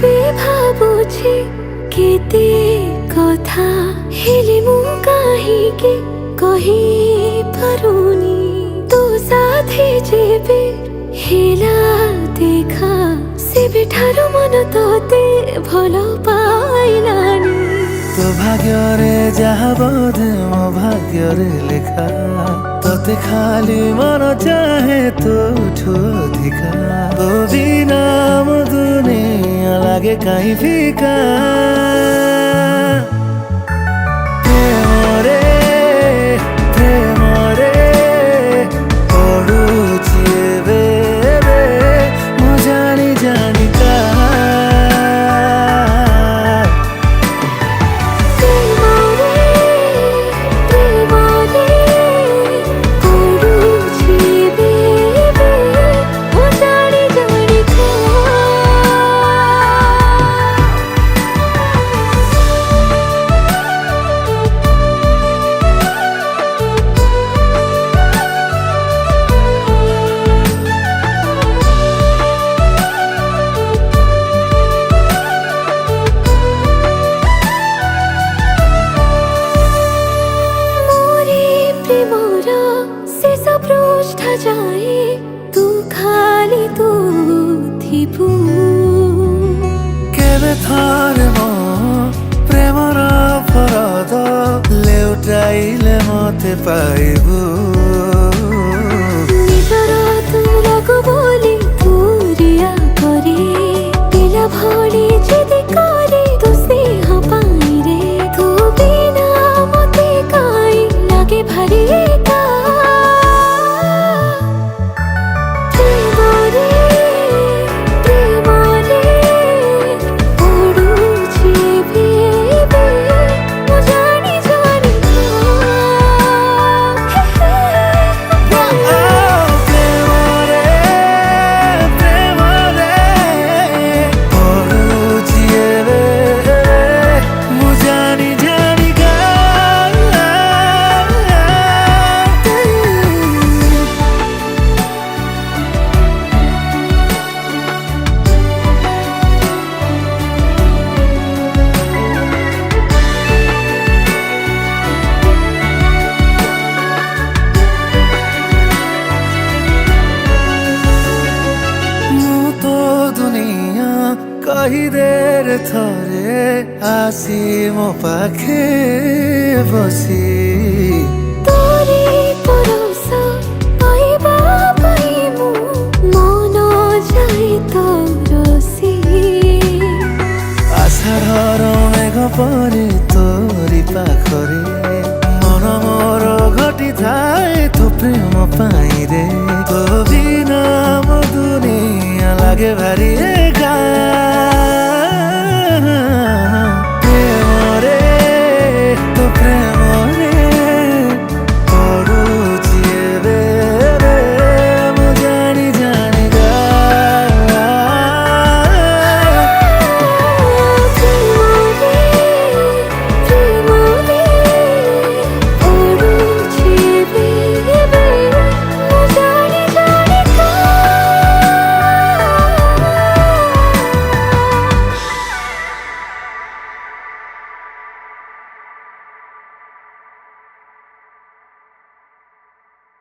भी भाबुछि केते कथा हेले मु काहीके कहि पारुनी तो साथी जेबे हेला देखा सेबे ठारु मन तोते भलो पाइलानी तो भाग्यरे जहा बोधे मो भाग्यरे लेखा तोते खाली मन चाहे तो अधिका तो बिना मो दुनिया लागे कहीं फीका प्रेमरे प्रेमरे पड़ुछि एबे मो जानी जानी का जाए तू खाली तू थिबु केबे थारे मो प्रेमर फरद लेउटाइले मते पाइबु निजर तू लगु बोली दूरिया करे पिला भोली जिद करे तू स्नेह पाई रे तू बिना मते काई लागे भारी एका कही देर थरे आसी मो पाखे बसी तोरी परोसा पाइबा पाइमु मन जाए तो रसी आषाढ़र मेघ परी तोरी पाखरे मन मोर घटी थाए तो प्रेम पाई रे तो बिना मो दुनिया लागे भारी